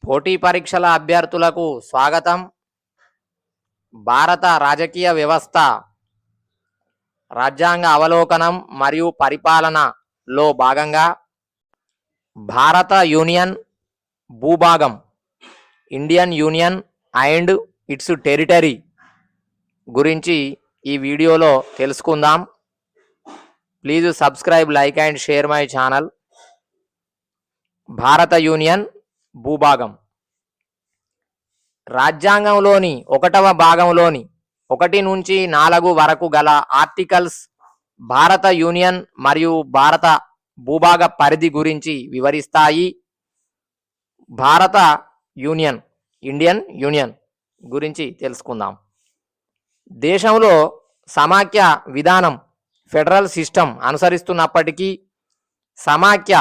పోటీ పరీక్షల అభ్యర్థులకు స్వాగతం. భారత రాజకీయ వ్యవస్థ రాజ్యాంగ అవలోకనం మరియు పరిపాలనలో భాగంగా భారత యూనియన్ భూభాగం Indian union and its territory గురించి ఈ వీడియోలో తెలుసుకుందాం. Please subscribe, like and share my channel. భారత యూనియన్ భూభాగం రాజ్యాంగంలోని 1వ భాగంలోని 1 నుంచి 4 వరకు గల ఆర్టికల్స్ భారత యూనియన్ మరియు భారత భూభాగ పరిధి గురించి వివరిస్తాయి. భారత యూనియన్ ఇండియన్ యూనియన్ గురించి తెలుసుకుందాం. దేశంలో సమాఖ్య విధానం ఫెడరల్ సిస్టమ్ అనుసరిస్తున్నప్పటికీ సమాఖ్య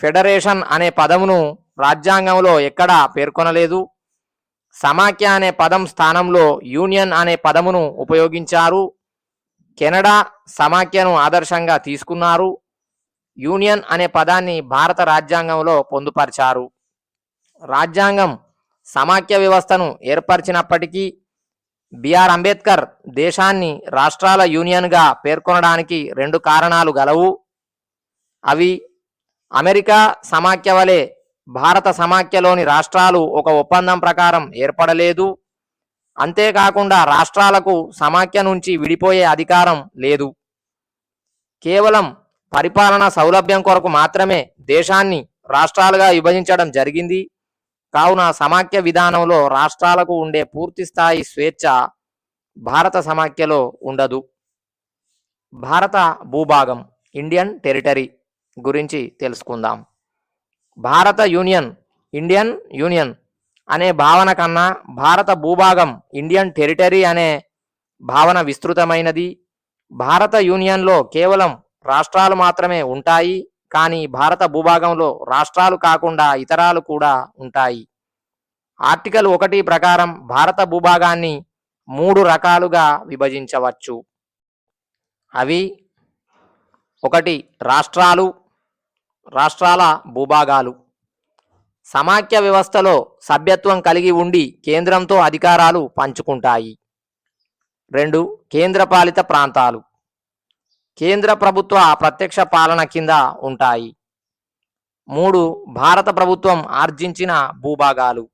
ఫెడరేషన్ అనే పదమును రాజ్యాంగంలో ఎక్కడా పేర్కొనలేదు. సమాఖ్య అనే పదం స్థానంలో యూనియన్ అనే పదమును ఉపయోగించారు. కెనడా సమాఖ్యను ఆదర్శంగా తీసుకున్నారు. యూనియన్ అనే పదాన్ని భారత రాజ్యాంగంలో పొందుపరిచారు. రాజ్యాంగం సమాఖ్య వ్యవస్థను ఏర్పరిచినప్పటికీ బిఆర్ అంబేద్కర్ దేశాన్ని రాష్ట్రాల యూనియన్గా పేర్కొనడానికి 2 కారణాలు గలవు. అవి అమెరికా సమాఖ్య వలె భారత సమాఖ్యలోని రాష్ట్రాలు ఒక ఒప్పందం ప్రకారం ఏర్పడలేదు. అంతేకాకుండా రాష్ట్రాలకు సమాఖ్య నుంచి విడిపోయే అధికారం లేదు. కేవలం పరిపాలనా సౌలభ్యం కొరకు మాత్రమే దేశాన్ని రాష్ట్రాలుగా విభజించడం జరిగింది. కావున సమాఖ్య విధానంలో రాష్ట్రాలకు ఉండే పూర్తిస్థాయి స్వేచ్ఛ భారత సమాఖ్యలో ఉండదు. భారత భూభాగం ఇండియన్ టెరిటరీ గురించి తెలుసుకుందాం. భారత యూనియన్ ఇండియన్ యూనియన్ అనే భావన కన్నా భారత భూభాగం ఇండియన్ టెరిటరీ అనే భావన విస్తృతమైనది. భారత యూనియన్లో కేవలం రాష్ట్రాలు మాత్రమే ఉంటాయి. కానీ భారత భూభాగంలో రాష్ట్రాలు కాకుండా ఇతరాలు కూడా ఉంటాయి. ఆర్టికల్ 1 ప్రకారం భారత భూభాగాన్ని 3 రకాలుగా విభజించవచ్చు. అవి 1 రాష్ట్రాలు, రాష్ట్రాల భూభాగాలు. సమాఖ్య వ్యవస్థలో సభ్యత్వం కలిగి ఉండి కేంద్రంతో అధికారాలు పంచుకుంటాయి. 2 కేంద్రపాలిత ప్రాంతాలు, కేంద్ర ప్రభుత్వ ప్రత్యక్ష పాలన కింద ఉంటాయి. 3 భారత ప్రభుత్వం ఆర్జించిన భూభాగాలు.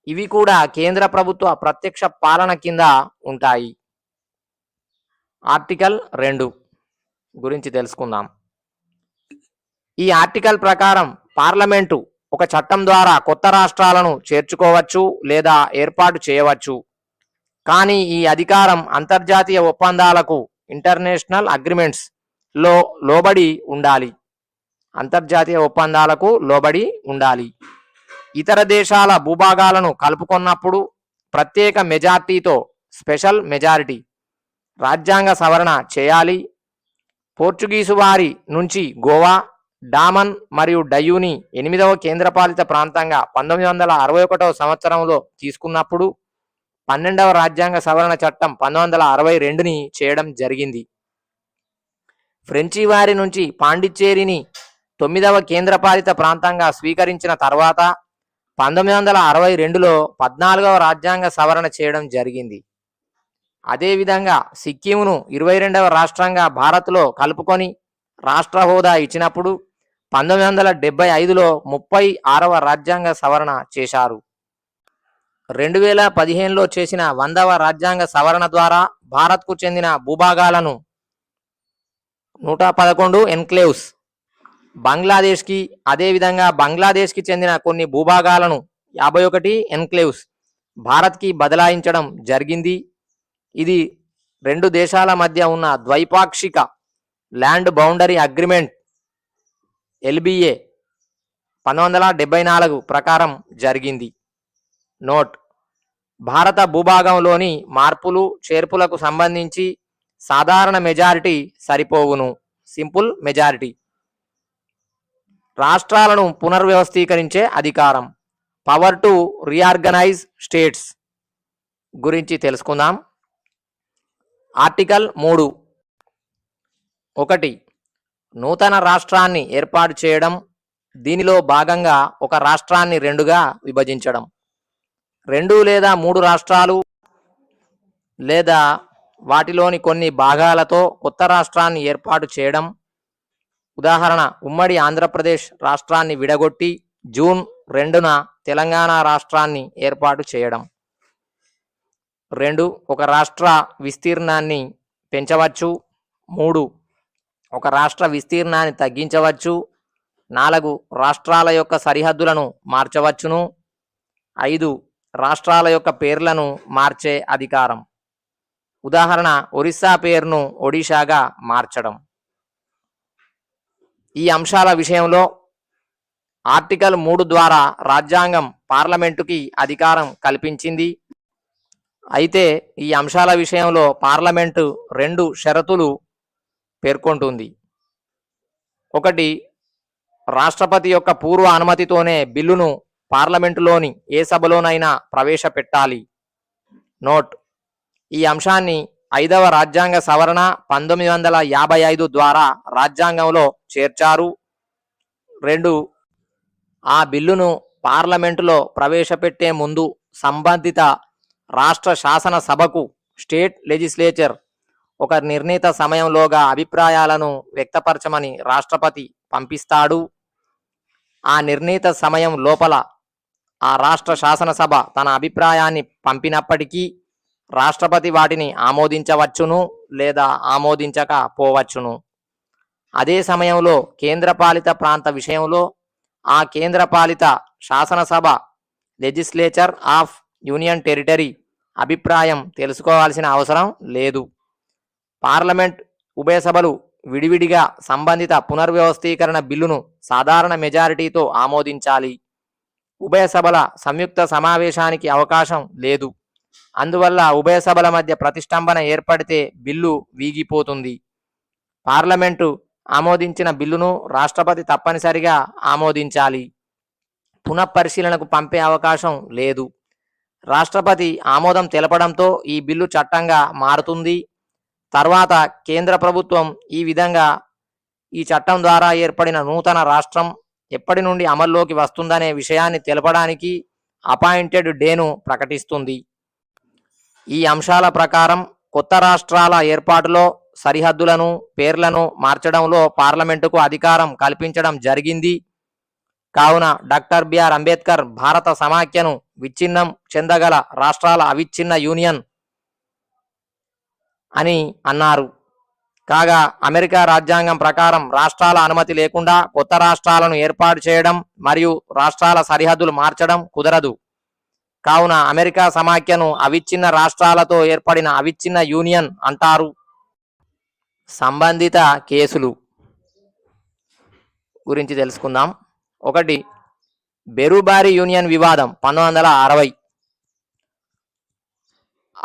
ఇవి కూడా కేంద్ర ప్రభుత్వ ప్రత్యక్ష పాలన కింద ఉంటాయి. ఆర్టికల్ 2 గురించి తెలుసుకుందాం. ఈ ఆర్టికల్ ప్రకారం పార్లమెంటు ఒక చట్టం ద్వారా కొత్త రాష్ట్రాలను చేర్చుకోవచ్చు లేదా ఏర్పాటు చేయవచ్చు. కానీ ఈ అధికారం అంతర్జాతీయ ఒప్పందాలకు ఇంటర్నేషనల్ అగ్రిమెంట్స్ లోబడి ఉండాలి. అంతర్జాతీయ ఒప్పందాలకు లోబడి ఉండాలి. ఇతర దేశాల భూభాగాలను కలుపుకున్నప్పుడు ప్రత్యేక మెజార్టీతో స్పెషల్ మెజారిటీ రాజ్యాంగ సవరణ చేయాలి. పోర్చుగీసు వారి నుంచి గోవా, డామన్ మరియు డయూని 8వ కేంద్రపాలిత ప్రాంతంగా 1961వ సంవత్సరంలో తీసుకున్నప్పుడు 12వ రాజ్యాంగ సవరణ చట్టం 1962ని చేయడం జరిగింది. ఫ్రెంచి వారి నుంచి పాండిచ్చేరిని 9వ కేంద్రపాలిత ప్రాంతంగా స్వీకరించిన తర్వాత 1962లో 14వ రాజ్యాంగ సవరణ చేయడం జరిగింది. అదేవిధంగా సిక్కింను 22వ రాష్ట్రంగా భారత్లో కలుపుకొని రాష్ట్ర హోదా ఇచ్చినప్పుడు 1975లో 36వ రాజ్యాంగ సవరణ చేశారు. 2015లో చేసిన 100వ రాజ్యాంగ సవరణ ద్వారా భారత్కు చెందిన భూభాగాలను 111 ఎన్క్లేవ్స్ బంగ్లాదేశ్కి, అదేవిధంగా బంగ్లాదేశ్కి చెందిన కొన్ని భూభాగాలను 51 ఎన్క్లేవ్స్ భారత్కి బదలాయించడం జరిగింది. ఇది 2 దేశాల మధ్య ఉన్న ద్వైపాక్షిక ల్యాండ్ బౌండరీ అగ్రిమెంట్ LBA 1974 ప్రకారం జరిగింది. నోట్: భారత భూభాగంలోని మార్పులు చేర్పులకు సంబంధించి సాధారణ మెజారిటీ సరిపోవును. Simple majority. రాష్ట్రాలను పునర్వ్యవస్థీకరించే అధికారం పవర్ టు రీఆర్గనైజ్ స్టేట్స్ గురించి తెలుసుకుందాం. ఆర్టికల్ 3 1 నూతన రాష్ట్రాన్ని ఏర్పాటు చేయడం. దీనిలో భాగంగా ఒక రాష్ట్రాన్ని రెండుగా విభజించడం, 2 లేదా 3 రాష్ట్రాలు లేదా వాటిలోని కొన్ని భాగాలతో కొత్త రాష్ట్రాన్ని ఏర్పాటు చేయడం. ఉదాహరణ, ఉమ్మడి ఆంధ్రప్రదేశ్ రాష్ట్రాన్ని విడగొట్టి జూన్ 2న తెలంగాణ రాష్ట్రాన్ని ఏర్పాటు చేయడం. 2 ఒక రాష్ట్ర విస్తీర్ణాన్ని పెంచవచ్చు. 3 ఒక రాష్ట్ర విస్తీర్ణాన్ని తగ్గించవచ్చు. 4 రాష్ట్రాల యొక్క సరిహద్దులను మార్చవచ్చును. 5 రాష్ట్రాల యొక్క పేర్లను మార్చే అధికారం. ఉదాహరణ, ఒరిస్సా పేరును ఒడిషాగా మార్చడం. ఈ అంశాల విషయంలో ఆర్టికల్ 3 ద్వారా రాజ్యాంగం పార్లమెంటుకి అధికారం కల్పించింది. అయితే ఈ అంశాల విషయంలో పార్లమెంటు 2 షరతులు పేర్కొంటుంది. 1 రాష్ట్రపతి యొక్క పూర్వ అనుమతితోనే బిల్లును పార్లమెంటులోని ఏ సభలోనైనా ప్రవేశపెట్టాలి. నోట్, ఈ అంశాన్ని 5వ రాజ్యాంగ సవరణ 1955 ద్వారా రాజ్యాంగంలో చేర్చారు. 2 ఆ బిల్లును పార్లమెంటులో ప్రవేశపెట్టే ముందు సంబంధిత రాష్ట్ర శాసన సభకు స్టేట్ లెజిస్లేచర్ ఒక నిర్ణీత సమయంలోగా అభిప్రాయాలను వ్యక్తపరచమని రాష్ట్రపతి పంపిస్తాడు. ఆ నిర్ణీత సమయం లోపల ఆ రాష్ట్ర శాసనసభ తన అభిప్రాయాన్ని పంపినప్పటికీ రాష్ట్రపతి వాటిని ఆమోదించవచ్చును లేదా ఆమోదించకపోవచ్చును. అదే సమయంలో కేంద్రపాలిత ప్రాంత విషయంలో ఆ కేంద్రపాలిత శాసనసభ లెజిస్లేచర్ ఆఫ్ యూనియన్ టెరిటరీ అభిప్రాయం తెలుసుకోవాల్సిన అవసరం లేదు. పార్లమెంట్ ఉభయ సభలు విడివిడిగా సంబంధిత పునర్వ్యవస్థీకరణ బిల్లును సాధారణ మెజారిటీతో ఆమోదించాలి. ఉభయ సభల సంయుక్త సమావేశానికి అవకాశం లేదు. అందువల్ల ఉభయ సభల మధ్య ప్రతిష్టంభన ఏర్పడితే బిల్లు వీగిపోతుంది. పార్లమెంటు ఆమోదించిన బిల్లును రాష్ట్రపతి తప్పనిసరిగా ఆమోదించాలి. పునఃపరిశీలనకు పంపే అవకాశం లేదు. రాష్ట్రపతి ఆమోదం తెలపడంతో ఈ బిల్లు చట్టంగా మారుతుంది. తర్వాత కేంద్ర ప్రభుత్వం ఈ విధంగా ఈ చట్టం ద్వారా ఏర్పడిన నూతన రాష్ట్రం ఎప్పటి నుండి అమల్లోకి వస్తుందనే విషయాన్ని తెలపడానికి అపాయింటెడ్ డేను ప్రకటిస్తుంది. ఈ అంశాల ప్రకారం కొత్త రాష్ట్రాల ఏర్పాటులో సరిహద్దులను, పేర్లను మార్చడంలో పార్లమెంటుకు అధికారం కల్పించడం జరిగింది. కావున డాక్టర్ బిఆర్ అంబేద్కర్ భారత సమాఖ్యను విచ్ఛిన్నం చెందగల రాష్ట్రాల అవిచ్ఛిన్న యూనియన్ అని అన్నారు. కాగా అమెరికా రాజ్యాంగం ప్రకారం రాష్ట్రాల అనుమతి లేకుండా కొత్త రాష్ట్రాలను ఏర్పాటు చేయడం మరియు రాష్ట్రాల సరిహద్దులు మార్చడం కుదరదు. కావున అమెరికా సమాఖ్యను అవిచ్ఛిన్న రాష్ట్రాలతో ఏర్పడిన అవిచ్ఛిన్న యూనియన్ అంటారు. సంబంధిత కేసులు గురించి తెలుసుకుందాం. 1 బెరుబారి యూనియన్ వివాదం 1960.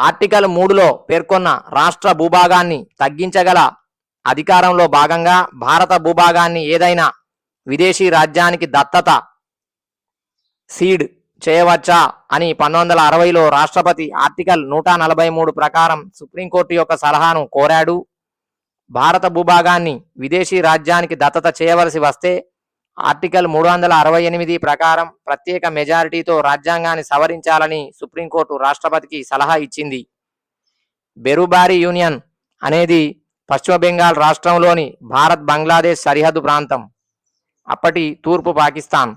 ఆర్టికల్ 3లో పేర్కొన్న రాష్ట్ర భూభాగాన్ని తగ్గించగల అధికారంలో భాగంగా భారత భూభాగాన్ని ఏదైనా విదేశీ రాజ్యానికి దత్తత సీడ్ చేయవచ్చా అని 1960లో రాష్ట్రపతి ఆర్టికల్ 143 ప్రకారం సుప్రీంకోర్టు యొక్క సలహాను కోరాడు. భారత భూభాగాన్ని విదేశీ రాజ్యానికి దత్తత చేయవలసి వస్తే ఆర్టికల్ 368 ప్రకారం ప్రత్యేక మెజారిటీతో రాజ్యాంగాన్ని సవరించాలని సుప్రీంకోర్టు రాష్ట్రపతికి సలహా ఇచ్చింది. బెరుబారి యూనియన్ అనేది పశ్చిమ బెంగాల్ రాష్ట్రంలోని భారత్ బంగ్లాదేశ్ సరిహద్దు ప్రాంతం. అప్పటి తూర్పు పాకిస్తాన్.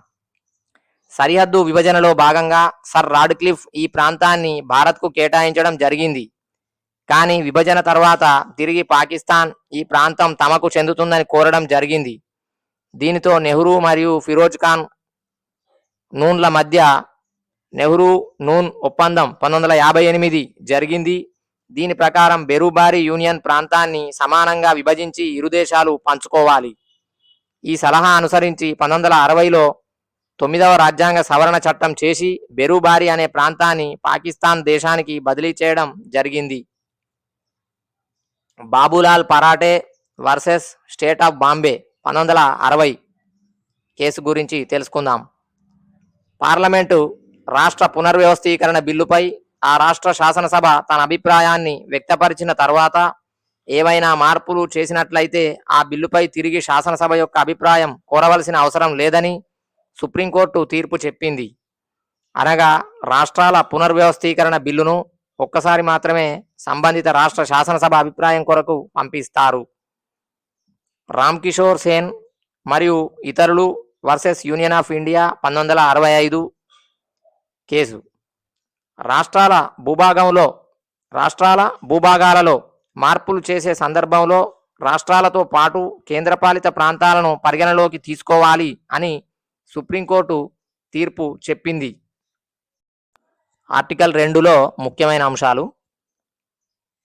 సరిహద్దు విభజనలో భాగంగా సర్ రాడ్క్లిఫ్ ఈ ప్రాంతాన్ని భారత్కు కేటాయించడం జరిగింది. కానీ విభజన తర్వాత తిరిగి పాకిస్తాన్ ఈ ప్రాంతం తమకు చెందుతుందని కోరడం జరిగింది. దీనితో నెహ్రూ మరియు ఫిరోజ్ ఖాన్ నూన్ల మధ్య నెహ్రూ నూన్ ఒప్పందం 1958 జరిగింది. దీని ప్రకారం బెరుబారి యూనియన్ ప్రాంతాన్ని సమానంగా విభజించి ఇరు దేశాలు పంచుకోవాలి. ఈ సలహా అనుసరించి 1960లో 9వ రాజ్యాంగ సవరణ చట్టం చేసి బెరుబారి అనే ప్రాంతాన్ని పాకిస్తాన్ దేశానికి బదిలీ చేయడం జరిగింది. Babulal parathe versus state of Bombay 1960 case గురించి తెలుసుకుందాం. పార్లమెంటు రాష్ట్ర పునర్వ్యవస్థీకరణ బిల్లుపై ఆ రాష్ట్ర శాసనసభ తన అభిప్రాయాన్ని వ్యక్తపరిచిన తర్వాత ఏవైనా మార్పులు చేసినట్లయితే ఆ బిల్లుపై తిరిగి శాసనసభ యొక్క అభిప్రాయం కోరవలసిన అవసరం లేదని సుప్రీంకోర్టు తీర్పు చెప్పింది. అనగా రాష్ట్రాల పునర్వ్యవస్థీకరణ బిల్లును ఒక్కసారి మాత్రమే సంబంధిత రాష్ట్ర శాసనసభ అభిప్రాయం కొరకు పంపిస్తారు. రామ్ కిషోర్ సేన్ మరియు ఇతరులు versus union of India 1965 case. రాష్ట్రాల భూభాగాలలో మార్పులు చేసే సందర్భంలో రాష్ట్రాలతో పాటు కేంద్రపాలిత ప్రాంతాలను పరిగణలోకి తీసుకోవాలి అని సుప్రీంకోర్టు తీర్పు చెప్పింది. ఆర్టికల్ 2లో ముఖ్యమైన అంశాలు: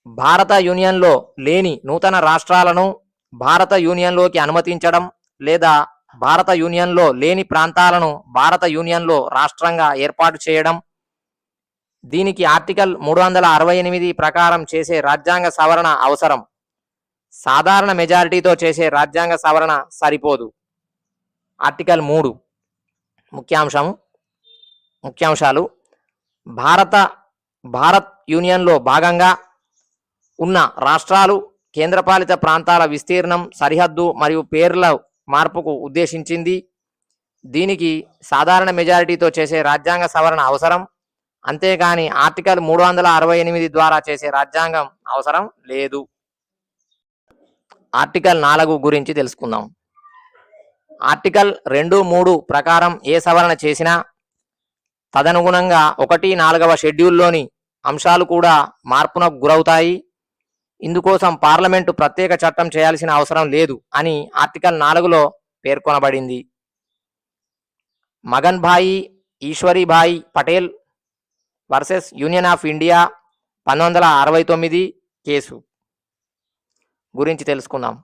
భారత యూనియన్లో లేని నూతన రాష్ట్రాలను భారత యూనియన్లోకి అనుమతించడం లేదా భారత యూనియన్లో లేని ప్రాంతాలను భారత యూనియన్లో రాష్ట్రంగా ఏర్పాటు చేయడం. దీనికి ఆర్టికల్ 368 ప్రకారం చేసే రాజ్యాంగ సవరణ అవసరం. సాధారణ మెజారిటీతో చేసే రాజ్యాంగ సవరణ సరిపోదు. ఆర్టికల్ 3 ముఖ్యాంశాలు: భారత్ యూనియన్లో భాగంగా ఉన్న రాష్ట్రాలు, కేంద్రపాలిత ప్రాంతాల విస్తీర్ణం, సరిహద్దు మరియు పేర్ల మార్పుకు ఉద్దేశించింది. దీనికి సాధారణ మెజారిటీతో చేసే రాజ్యాంగ సవరణ అవసరం. అంతేకాని ఆర్టికల్ 368 ద్వారా చేసే రాజ్యాంగం అవసరం లేదు. ఆర్టికల్ 4 గురించి తెలుసుకుందాం. ఆర్టికల్ 2, 3 ప్రకారం ఏ సవరణ చేసినా తదనుగుణంగా 1/4వ షెడ్యూల్లోని అంశాలు కూడా మార్పునకు గురవుతాయి. ఇందుకోసం పార్లమెంటు ప్రత్యేక చట్టం చేయాల్సిన అవసరం లేదు అని ఆర్టికల్ 4లో పేర్కొనబడింది. Magan bhai Ishwaribhai Patel versus union of India 1969 case గురించి తెలుసుకుందాం.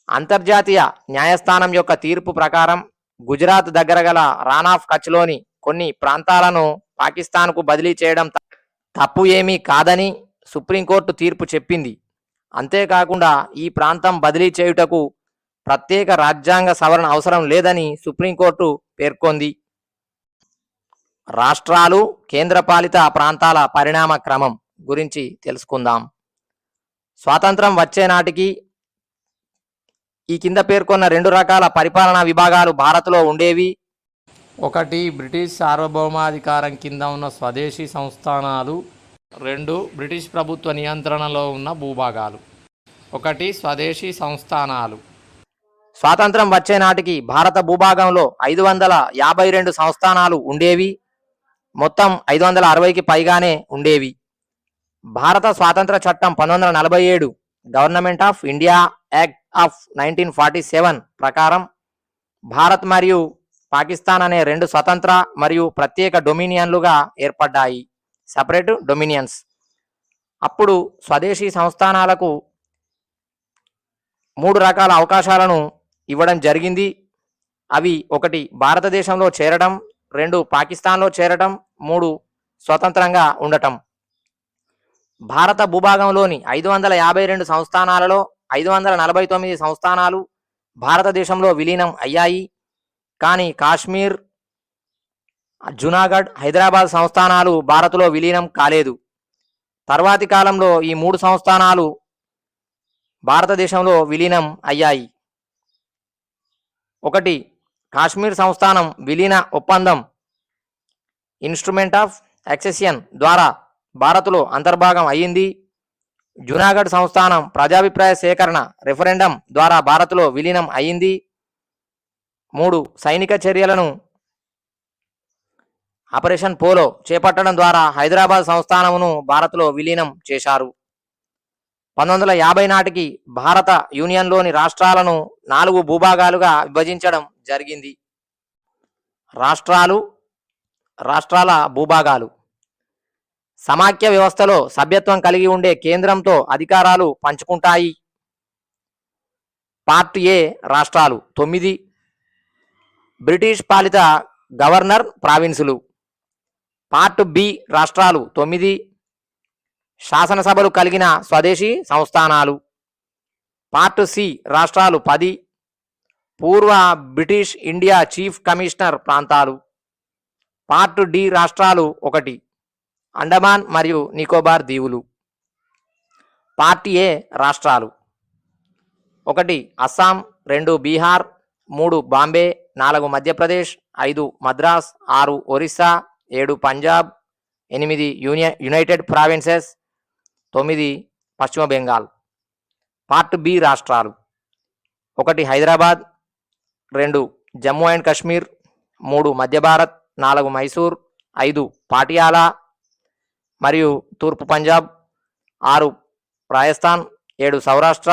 అంతర్జాతీయ న్యాయస్థానం యొక్క తీర్పు ప్రకారం గుజరాత్ దగ్గర గల రాన్ ఆఫ్ కచ్లోని కొన్ని ప్రాంతాలను పాకిస్తాన్కు బదిలీ చేయడం తప్పు ఏమీ కాదని సుప్రీంకోర్టు తీర్పు చెప్పింది. అంతేకాకుండా ఈ ప్రాంతం బదిలీ చేయుటకు ప్రత్యేక రాజ్యాంగ సవరణ అవసరం లేదని సుప్రీంకోర్టు పేర్కొంది. రాష్ట్రాలు, కేంద్రపాలిత ప్రాంతాల పరిణామ క్రమం గురించి తెలుసుకుందాం. స్వాతంత్రం వచ్చే నాటికి ఈ కింద పేర్కొన్న 2 రకాల పరిపాలనా విభాగాలు భారత్లో ఉండేవి. 1 బ్రిటిష్ సార్వభౌమాధికారం కింద ఉన్న స్వదేశీ సంస్థానాలు, 2 బ్రిటిష్ ప్రభుత్వ నియంత్రణలో ఉన్న భూభాగాలు. 1 స్వదేశీ సంస్థానాలు. స్వాతంత్రం వచ్చే నాటికి భారత భూభాగంలో 552 సంస్థానాలు ఉండేవి. మొత్తం 560కి పైగానే ఉండేవి. భారత స్వాతంత్ర చట్టం 1947 government of India act of 1947 ప్రకారం భారత్ మరియు పాకిస్తాన్ అనే 2 స్వతంత్ర మరియు ప్రత్యేక డొమినియన్లుగా ఏర్పడ్డాయి, సపరేట్ డొమినియన్స్. అప్పుడు స్వదేశీ సంస్థానాలకు 3 రకాల అవకాశాలను ఇవ్వడం జరిగింది. అవి 1 భారతదేశంలో చేరడం, 2 పాకిస్తాన్లో చేరటం, 3 స్వతంత్రంగా ఉండటం. భారత భూభాగంలోని 552 సంస్థానాలలో 549 సంస్థానాలు భారతదేశంలో విలీనం అయ్యాయి. కానీ కాశ్మీర్, జునాగఢ్, హైదరాబాద్ సంస్థానాలు భారత్లో విలీనం కాలేదు. తర్వాతి కాలంలో ఈ 3 సంస్థానాలు భారతదేశంలో విలీనం అయ్యాయి. 1 కాశ్మీర్ సంస్థానం విలీన ఒప్పందం ఇన్స్ట్రుమెంట్ ఆఫ్ యాక్సెషన్ ద్వారా భారత్లో అంతర్భాగం అయ్యింది. జునాగఢ్ సంస్థానం ప్రజాభిప్రాయ సేకరణ రెఫరెండం ద్వారా భారత్లో విలీనం అయ్యింది. 3 సైనిక చర్యలను ఆపరేషన్ పోలో చేపట్టడం ద్వారా హైదరాబాద్ సంస్థానమును భారత్లో విలీనం చేశారు. 1950 నాటికి భారత యూనియన్లోని రాష్ట్రాలను 4 భూభాగాలుగా విభజించడం జరిగింది. రాష్ట్రాల భూభాగాలు. సమాఖ్య వ్యవస్థలో సభ్యత్వం కలిగి ఉండే కేంద్రంతో అధికారాలు పంచుకుంటాయి. పార్ట్ ఏ రాష్ట్రాలు 9, బ్రిటిష్ పాలిత గవర్నర్ ప్రావిన్సులు. పార్ట్ బి రాష్ట్రాలు 9, శాసనసభలు కలిగిన స్వదేశీ సంస్థానాలు. పార్ట్ సి రాష్ట్రాలు 10, పూర్వ బ్రిటిష్ ఇండియా చీఫ్ కమిషనర్ ప్రాంతాలు. పార్ట్ డి రాష్ట్రాలు 1, అండమాన్ మరియు నికోబార్ దీవులు. పార్ట్ ఏ రాష్ట్రాలు: 1 అస్సాం, 2 బీహార్, 3 బాంబే, 4 మధ్యప్రదేశ్, 5 మద్రాస్, 6 ఒరిస్సా, 7 పంజాబ్, 8 యునైటెడ్ ప్రావిన్సెస్, 9 పశ్చిమ బెంగాల్. పార్ట్ బి రాష్ట్రాలు: 1 హైదరాబాద్, 2 జమ్మూ అండ్ కాశ్మీర్, 3 మధ్య భారత్, 4 మైసూర్, 5 పాటియాలా మరియు తూర్పు పంజాబ్, 6 రాజస్థాన్, 7 సౌరాష్ట్ర,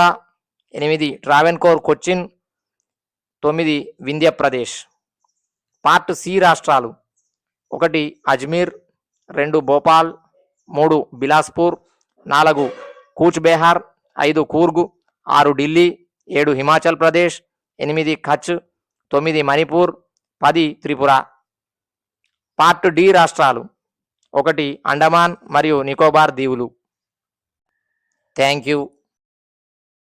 8 ట్రావెన్కోర్ కొచ్చిన్, 9 వింధ్య ప్రదేశ్. పార్ట్ సి రాష్ట్రాలు: 1 అజ్మీర్, 2 భోపాల్, 3 బిలాస్పూర్, 4 కూచ్ బెహార్, 5 కూర్గ్, 6 ఢిల్లీ, 7 హిమాచల్ ప్రదేశ్, 8 కచ్, 9 మణిపూర్, 10 త్రిపుర. పార్ట్ డి రాష్ట్రాలు: 1 అండమాన్ మరియు నికోబార్ దీవులు. Thank you.